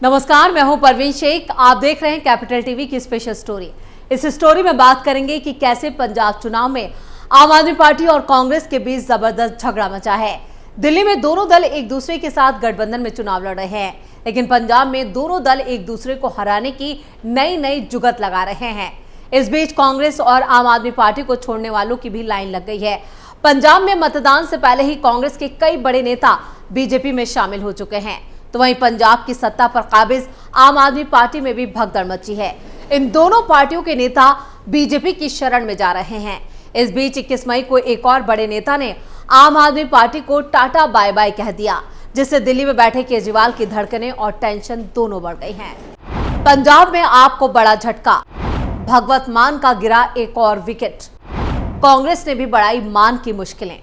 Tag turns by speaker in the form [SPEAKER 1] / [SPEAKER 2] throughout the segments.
[SPEAKER 1] नमस्कार, मैं हूं परवीन शेख। आप देख रहे हैं कैपिटल टीवी की स्पेशल स्टोरी। इस स्टोरी में बात करेंगे कि कैसे पंजाब चुनाव में आम आदमी पार्टी और कांग्रेस के बीच जबरदस्त झगड़ा मचा है। दिल्ली में दोनों दल एक दूसरे के साथ गठबंधन में चुनाव लड़ रहे हैं, लेकिन पंजाब में दोनों दल एक दूसरे को हराने की नई जुगत लगा रहे हैं। इस बीच कांग्रेस और आम आदमी पार्टी को छोड़ने वालों की भी लाइन लग गई है। पंजाब में मतदान से पहले ही कांग्रेस के कई बड़े नेता बीजेपी में शामिल हो चुके हैं, तो वहीं पंजाब की सत्ता पर काबिज आम आदमी पार्टी में भी भगदड़ मची है। इन दोनों पार्टियों के नेता बीजेपी की शरण में जा रहे हैं। इस बीच 21 मई को एक और बड़े नेता ने आम आदमी पार्टी को टाटा बाय बाय कह दिया, जिससे दिल्ली में बैठे केजरीवाल की धड़कनें और टेंशन दोनों बढ़ गई हैं। पंजाब में आपको बड़ा झटका, भगवत मान का गिरा एक और विकेट। कांग्रेस ने भी बढ़ाई मान की मुश्किलें।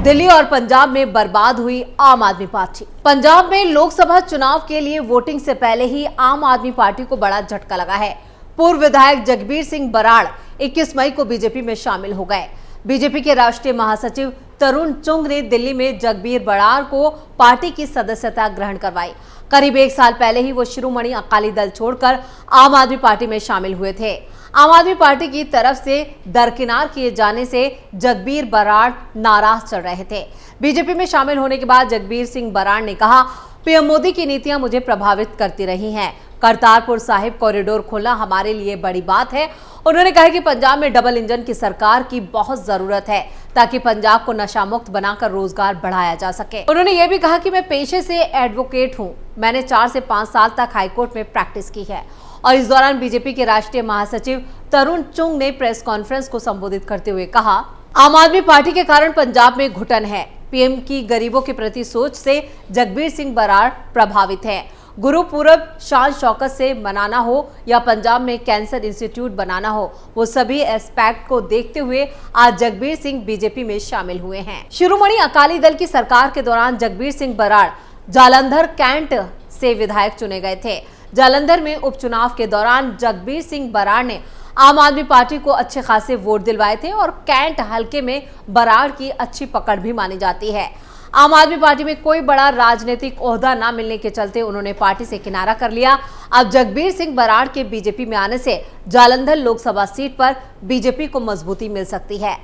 [SPEAKER 1] दिल्ली और पंजाब में बर्बाद हुई आम आदमी पार्टी। पंजाब में लोकसभा चुनाव के लिए वोटिंग से पहले ही आम आदमी पार्टी को बड़ा झटका लगा है। पूर्व विधायक जगबीर सिंह बराड़ 21 मई को बीजेपी में शामिल हो गए। बीजेपी के राष्ट्रीय महासचिव तरुण चुंग ने दिल्ली में जगबीर बराड़ को पार्टी की सदस्यता ग्रहण करवाई। करीब एक साल पहले ही वो शिरोमणि अकाली दल छोड़कर आम आदमी पार्टी में शामिल हुए थे। आम आदमी पार्टी की तरफ से दरकिनार किए जाने से जगबीर बराड़ नाराज चल रहे थे। बीजेपी में शामिल होने के बाद जगबीर सिंह बराड़ ने कहा, पीएम मोदी की नीतियां मुझे प्रभावित करती रही हैं। करतारपुर साहिब कॉरिडोर खोलना हमारे लिए बड़ी बात है। उन्होंने कहा कि पंजाब में डबल इंजन की सरकार की बहुत जरूरत है, ताकि पंजाब को नशा मुक्त बनाकर रोजगार बढ़ाया जा सके। उन्होंने ये भी कहा कि मैं पेशे से एडवोकेट हूँ। मैंने 4 से 5 साल तक हाईकोर्ट में प्रैक्टिस की है। और इस दौरान बीजेपी के राष्ट्रीय महासचिव तरुण चुंग ने प्रेस कॉन्फ्रेंस को संबोधित करते हुए कहा, आम आदमी पार्टी के कारण पंजाब में घुटन है। पीएम की गरीबों के प्रति सोच से जगबीर सिंह बराड़ प्रभावित है। गुरुपुरब शान शौकत से मनाना हो या पंजाब में कैंसर इंस्टीट्यूट बनाना हो, वो सभी एस्पेक्ट को देखते हुए आज जगबीर सिंह बीजेपी में शामिल हुए हैं। शिरोमणि अकाली दल की सरकार के दौरान जगबीर सिंह बराड़ जालंधर कैंट से विधायक चुने गए थे। जालंधर में उपचुनाव के दौरान जगबीर सिंह बराड़ ने आम आदमी पार्टी को अच्छे खासे वोट दिलवाए थे और कैंट हलके में बराड़ की अच्छी पकड़ भी मानी जाती है। आम आदमी पार्टी में कोई बड़ा राजनीतिक ओहदा न मिलने के चलते उन्होंने पार्टी से किनारा कर लिया। अब जगबीर सिंह बराड़ के बीजेपी में आने से जालंधर लोकसभा सीट पर बीजेपी को मजबूती मिल सकती है।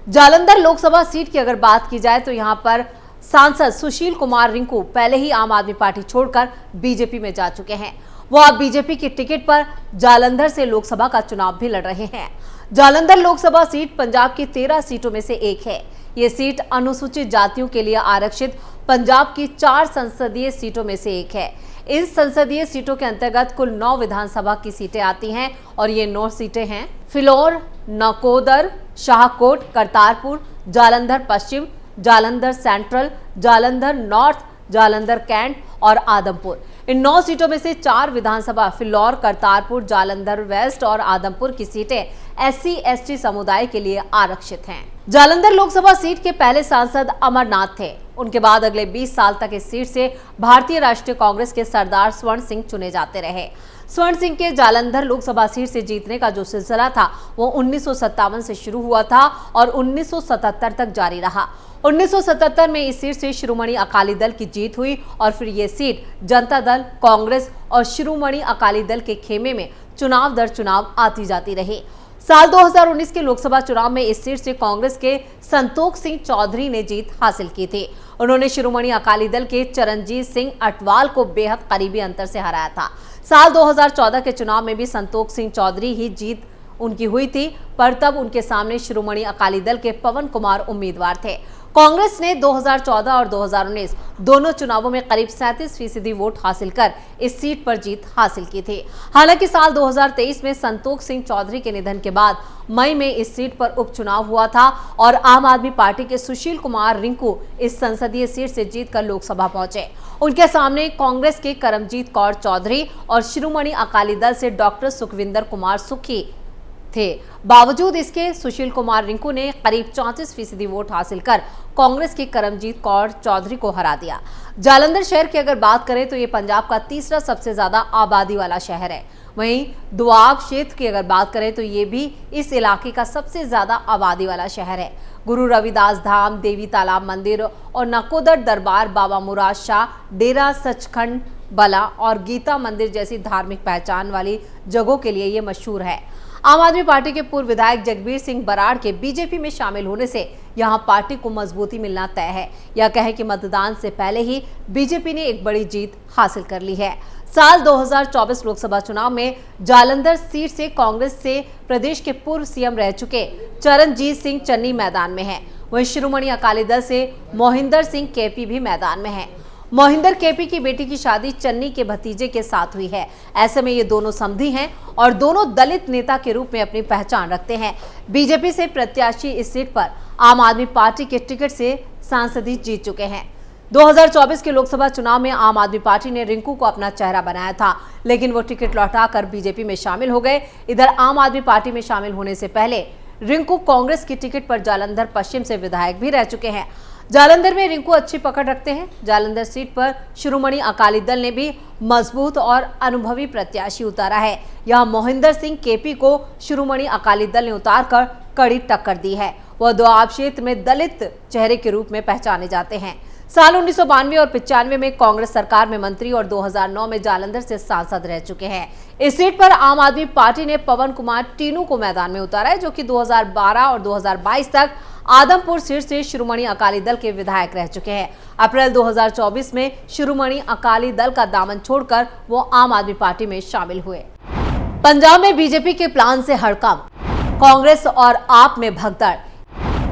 [SPEAKER 1] जालंधर लोकसभा सीट की अगर बात की जाए तो यहाँ पर सांसद सुशील कुमार रिंकू पहले ही आम आदमी पार्टी छोड़कर बीजेपी में जा चुके हैं। वो अब बीजेपी की टिकट पर जालंधर से लोकसभा का चुनाव भी लड़ रहे हैं। जालंधर लोकसभा सीट पंजाब की 13 सीटों में से एक है। ये सीट अनुसूचित जातियों के लिए आरक्षित पंजाब की 4 संसदीय सीटों में से एक है। इन संसदीय सीटों के अंतर्गत कुल 9 विधानसभा की सीटें आती हैं और ये 9 सीटें हैं फिलौर, नकोदर, शाहकोट, करतारपुर, जालंधर पश्चिम, Jalandhar central, Jalandhar north, Jalandhar cantt और आदमपुर। इन 9 सीटों में से 4 विधानसभा फिलौर, करतारपुर, जालंधर वेस्ट और आदमपुर की सीटें SC/ST समुदाय के लिए आरक्षित हैं। जालंधर लोकसभा सीट के पहले सांसद अमरनाथ थे। उनके बाद अगले 20 साल तक इस सीट से भारतीय राष्ट्रीय कांग्रेस के सरदार स्वर्ण सिंह चुने जाते रहे। स्वर्ण सिंह के जालंधर लोकसभा सीट से जीतने का जो सिलसिला था वो 1957 से शुरू हुआ था और 1977 तक जारी रहा। 1977 में इस सीट से शिरोमणि अकाली दल की जीत हुई और फिर ये सीट जनता दल, कांग्रेस और शिरोमणि अकाली दल के खेमे में चुनाव दर चुनाव आती जाती रही। साल 2019 के लोकसभा चुनाव में इस सीट से कांग्रेस के संतोख सिंह चौधरी ने जीत हासिल की थी। उन्होंने शिरोमणि अकाली दल के चरणजीत सिंह अटवाल को बेहद करीबी अंतर से हराया था। साल 2014 के चुनाव में भी संतोख सिंह चौधरी ही जीत उनकी हुई थी, पर तब उनके सामने शिरोमणि अकाली दल के पवन कुमार उम्मीदवार थे। कांग्रेस ने 2014 और 2019 दोनों चुनावों में करीब 37% वोट हासिल कर इस सीट पर जीत हासिल की थी। हालांकि साल 2023 में संतोख सिंह चौधरी के निधन के बाद मई में इस सीट पर उपचुनाव हुआ था और आम आदमी पार्टी के सुशील कुमार रिंकू इस संसदीय सीट से जीतकर लोकसभा पहुंचे। उनके सामने कांग्रेस के करमजीत कौर चौधरी और शिरोमणि अकाली दल से डॉक्टर सुखविंदर कुमार सुखी थे। बावजूद इसके सुशील कुमार रिंकू ने करीब 34% वोट हासिल कर कांग्रेस के करमजीत कौर चौधरी को हरा दिया। जालंधर शहर की अगर बात करें तो ये पंजाब का तीसरा सबसे ज्यादा आबादी वाला शहर है। वहीं दोआब क्षेत्र की अगर बात करें तो ये भी इस इलाके का सबसे ज्यादा आबादी वाला शहर है। गुरु रविदास धाम, देवी तालाब मंदिर और नकोदर दरबार, बाबा मुराद शाह, डेरा सचखंड बला और गीता मंदिर जैसी धार्मिक पहचान वाली जगहों के लिए ये मशहूर है। आम आदमी पार्टी के पूर्व विधायक जगबीर सिंह बराड़ के बीजेपी में शामिल होने से यहां पार्टी को मजबूती मिलना तय है। यह कहें कि मतदान से पहले ही बीजेपी ने एक बड़ी जीत हासिल कर ली है। साल 2024 लोकसभा चुनाव में जालंधर सीट से कांग्रेस से प्रदेश के पूर्व सीएम रह चुके चरणजीत सिंह चन्नी मैदान में हैं। वहीं शिरोमणि अकाली दल से मोहिंदर सिंह केपी भी मैदान में हैं। मोहिंदर केपी की बेटी की शादी चन्नी के भतीजे के साथ हुई है। ऐसे में ये दोनों समधी हैं और दोनों दलित नेता के रूप में अपनी पहचान रखते हैं। बीजेपी से प्रत्याशी इस सीट पर आम आदमी पार्टी के टिकट से सांसद जीत चुके हैं। 2024 के लोकसभा चुनाव में आम आदमी पार्टी ने रिंकू को अपना चेहरा बनाया था, लेकिन वो टिकट लौटाकर बीजेपी में शामिल हो गए। इधर आम आदमी पार्टी में शामिल होने से पहले रिंकू कांग्रेस की टिकट पर जालंधर पश्चिम से विधायक भी रह चुके हैं। जालंधर में रिंकू अच्छी पकड़ रखते हैं। जालंधर सीट पर शिरोमणि अकाली दल ने भी मजबूत और अनुभवी प्रत्याशी उतारा है। यहां मोहिंदर सिंह केपी को शिरोमणि अकाली दल ने उतारकर कड़ी टक्कर दी है। वह दोआब क्षेत्र में दलित चेहरे के रूप में पहचाने जाते हैं। साल 1992 और 95 में कांग्रेस सरकार में मंत्री और 2009 में जालंधर से सांसद रह चुके हैं। इस सीट पर आम आदमी पार्टी ने पवन कुमार टीनू को मैदान में उतारा है, जो कि 2012 और 2022 तक आदमपुर सीट से शिरोमणि अकाली दल के विधायक रह चुके हैं। अप्रैल 2024 में शिरोमणि अकाली दल का दामन छोड़कर वो आम आदमी पार्टी में शामिल हुए। पंजाब में बीजेपी के प्लान से हड़कंप, कांग्रेस और आप में भगदड़,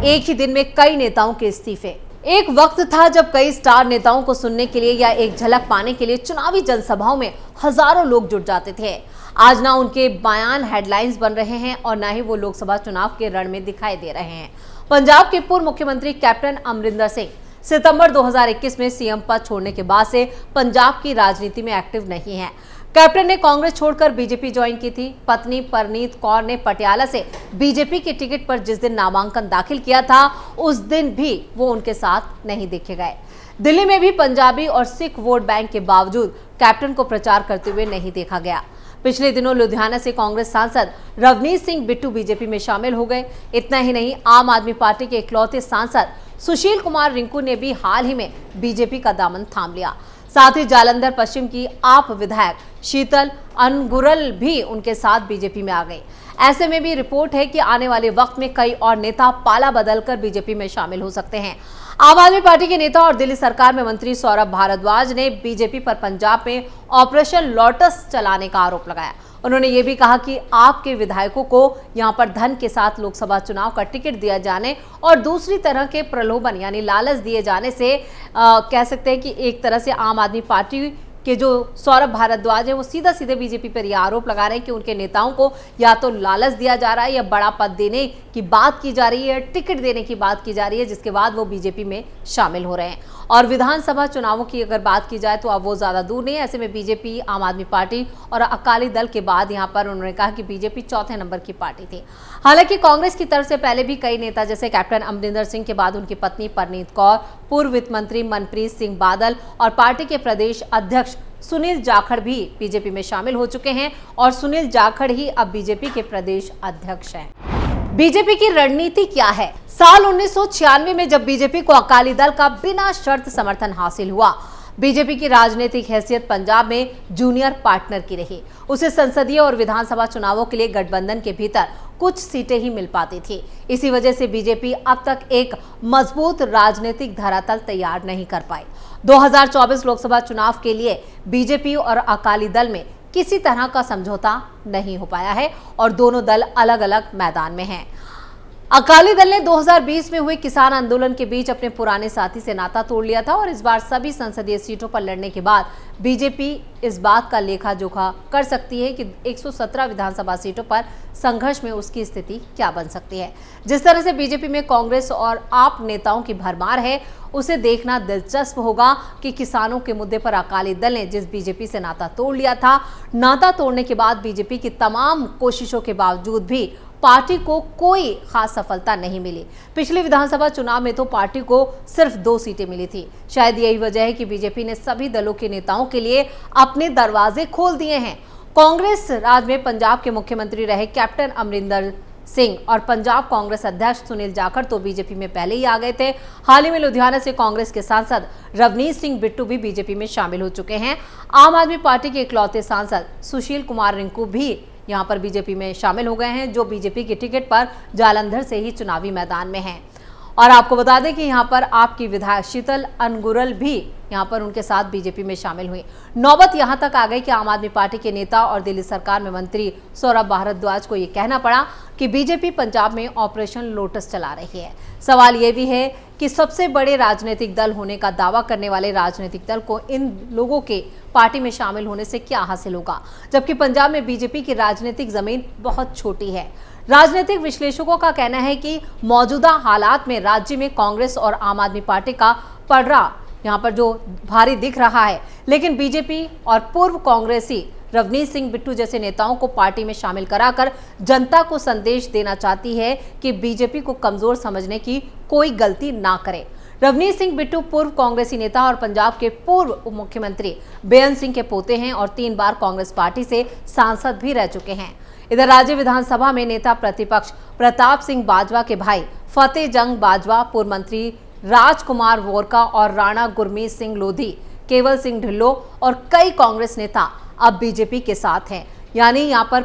[SPEAKER 1] एक ही दिन में कई नेताओं के इस्तीफे। एक वक्त था जब कई स्टार नेताओं को सुनने के लिए या एक झलक पाने के लिए चुनावी जनसभाओं में हजारों लोग जुट जाते थे। आज ना उनके बयान हेडलाइंस बन रहे हैं और ना ही वो लोकसभा चुनाव के रण में दिखाई दे रहे हैं। पंजाब के पूर्व मुख्यमंत्री कैप्टन अमरिंदर सिंह सितंबर 2021 में सीएम पद छोड़ने के बाद से पंजाब की राजनीति में एक्टिव नहीं है। कैप्टन ने कांग्रेस छोड़कर बीजेपी ज्वाइन की थी। पत्नी परनीत कौर ने पटियाला से बीजेपी के टिकट पर जिस दिन नामांकन दाखिल किया था, उस दिन भी वो उनके साथ नहीं देखे गए। दिल्ली में भी पंजाबी और सिख वोट बैंक के बावजूद कैप्टन को प्रचार करते हुए नहीं देखा गया। पिछले दिनों लुधियाना से कांग्रेस सांसद रवनीत सिंह बिट्टू बीजेपी में शामिल हो गए। इतना ही नहीं, आम आदमी पार्टी के इकलौते सांसद सुशील कुमार रिंकू ने भी हाल ही में बीजेपी का दामन थाम लिया। साथ ही जालंधर पश्चिम की आप विधायक शीतल अनगुरल भी उनके साथ बीजेपी में आ गई। ऐसे में भी रिपोर्ट है कि आने वाले वक्त में कई और नेता पाला बदलकर बीजेपी में शामिल हो सकते हैं। आम आदमी पार्टी के नेता और दिल्ली सरकार में मंत्री सौरभ भारद्वाज ने बीजेपी पर पंजाब में ऑपरेशन लोटस चलाने का आरोप लगाया। उन्होंने ये भी कहा कि आपके विधायकों को यहां पर धन के साथ लोकसभा चुनाव का टिकट दिया जाने और दूसरी तरह के प्रलोभन यानी लालच दिए जाने से कह सकते हैं कि एक तरह से आम आदमी पार्टी कि जो सौरभ भारद्वाज है वो सीधा सीधे बीजेपी पर यह आरोप लगा रहे हैं कि उनके नेताओं को या तो लालच दिया जा रहा है या बड़ा पद देने की बात की जा रही है, टिकट देने की बात की जा रही है, जिसके बाद वो बीजेपी में शामिल हो रहे हैं। और विधानसभा चुनावों की अगर बात की जाए तो अब वो ज्यादा दूर नहीं है। ऐसे में बीजेपी, आम आदमी पार्टी और अकाली दल के बाद यहाँ पर उन्होंने कहा कि बीजेपी चौथे नंबर की पार्टी थी। हालांकि कांग्रेस की तरफ से पहले भी कई नेता जैसे कैप्टन अमरिंदर सिंह के बाद उनकी पत्नी परनीत कौर, पूर्व वित्त मंत्री मनप्रीत सिंह बादल और पार्टी के प्रदेश अध्यक्ष सुनील जाखड़ भी बीजेपी में शामिल हो चुके हैं और सुनील जाखड़ ही अब बीजेपी के प्रदेश अध्यक्ष हैं। बीजेपी की रणनीति क्या है? साल 1996 में जब बीजेपी को अकाली दल का बिना शर्त समर्थन हासिल हुआ, बीजेपी की राजनीतिक हैसियत पंजाब में जूनियर पार्टनर की रही। उसे संसदीय और विधानसभा चुनावों के लिए गठबंधन के भीतर कुछ सीटें ही मिल पाती थी। इसी वजह से बीजेपी अब तक एक मजबूत राजनीतिक धरातल तैयार नहीं कर पाई। 2024 लोकसभा चुनाव के लिए बीजेपी और अकाली दल में किसी तरह का समझौता नहीं हो पाया है और दोनों दल अलग अलग मैदान में हैं। अकाली दल ने 2020 में हुए किसान आंदोलन के बीच अपने पुराने साथी से नाता तोड़ लिया था और इस बार सभी संसदीय सीटों पर लड़ने के बाद बीजेपी इस बात का लेखा जोखा कर सकती है कि 117 विधानसभा सीटों पर संघर्ष में उसकी स्थिति क्या बन सकती है। जिस तरह से बीजेपी में कांग्रेस और आप नेताओं की भरमार है, उसे देखना दिलचस्प होगा कि किसानों के मुद्दे पर अकाली दल ने जिस बीजेपी से नाता तोड़ लिया था, नाता तोड़ने के बाद बीजेपी की तमाम कोशिशों के बावजूद भी पार्टी को कोई खास सफलता नहीं मिली। पिछले विधानसभा चुनाव में तो पार्टी को सिर्फ 2 सीटें मिली थी। शायद यही वजह है कि बीजेपी ने सभी दलों के नेताओं के लिए अपने दरवाजे खोल दिए हैं। कांग्रेस राज में पंजाब के मुख्यमंत्री रहे कैप्टन अमरिंदर सिंह और पंजाब कांग्रेस अध्यक्ष सुनील जाखड़ तो बीजेपी में पहले ही आ गए थे। हाल ही में लुधियाना से कांग्रेस के सांसद रवनीत सिंह बिट्टू भी बीजेपी में शामिल हो चुके हैं। आम आदमी पार्टी के इकलौते सांसद सुशील कुमार रिंकू भी यहां पर बीजेपी में शामिल हो गए हैं, जो बीजेपी की टिकट पर जालंधर से ही चुनावी मैदान में हैं। और आपको बता दें कि यहां पर आपकी विधायक शीतल अनगुरल भी यहां पर उनके साथ बीजेपी में शामिल हुई। नौबत यहां तक आ गई कि आम आदमी पार्टी के नेता और दिल्ली सरकार में मंत्री सौरभ भारद्वाज को यह कहना पड़ा कि बीजेपी पंजाब में ऑपरेशन लोटस चला रही है। सवाल यह भी है कि सबसे बड़े राजनीतिक दल होने का दावा करने वाले राजनीतिक दल को इन लोगों के पार्टी में शामिल होने से क्या हासिल होगा, जबकि पंजाब में बीजेपी की राजनीतिक जमीन बहुत छोटी है। राजनीतिक विश्लेषकों का कहना है कि मौजूदा हालात में राज्य में कांग्रेस और आम आदमी पार्टी का पलड़ा यहां पर जो भारी दिख रहा है, लेकिन बीजेपी और पूर्व कांग्रेसी रवनीत सिंह बिट्टू जैसे नेताओं को पार्टी में शामिल कराकर जनता को संदेश देना चाहती है कि बीजेपी को कमजोर समझने की कोई गलती ना करे। रवनीत सिंह बिट्टू पूर्व कांग्रेसी नेता और पंजाब के पूर्व उप मुख्यमंत्री बेअंत सिंह के पोते हैं और 3 बार कांग्रेस पार्टी से सांसद भी रह चुके हैं। इधर राज्य विधानसभा में नेता प्रतिपक्ष प्रताप सिंह बाजवा के भाई फतेह जंग बाजवा, पूर्व मंत्री राजकुमार वोरका और राणा गुरमीत सिंह लोधी, केवल सिंह ढिल्लो और कई कांग्रेस नेता अब बीजेपी के साथ हैं। यानी यहाँ पर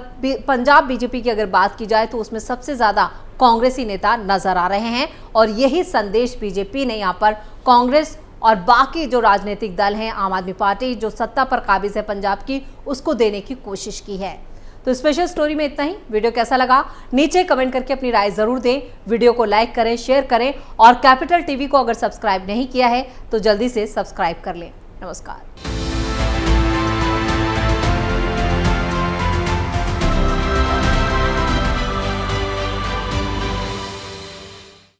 [SPEAKER 1] पंजाब बीजेपी की अगर बात की जाए तो उसमें सबसे ज्यादा कांग्रेसी नेता नजर आ रहे हैं और यही संदेश बीजेपी ने यहाँ पर कांग्रेस और बाकी जो राजनीतिक दल हैं, आम आदमी पार्टी जो सत्ता पर काबिज है पंजाब की, उसको देने की कोशिश की है। तो स्पेशल स्टोरी में इतना ही। वीडियो कैसा लगा नीचे कमेंट करके अपनी राय जरूर दें। वीडियो को लाइक करें, शेयर करें और कैपिटल टीवी को अगर सब्सक्राइब नहीं किया है तो जल्दी से सब्सक्राइब कर लें। नमस्कार।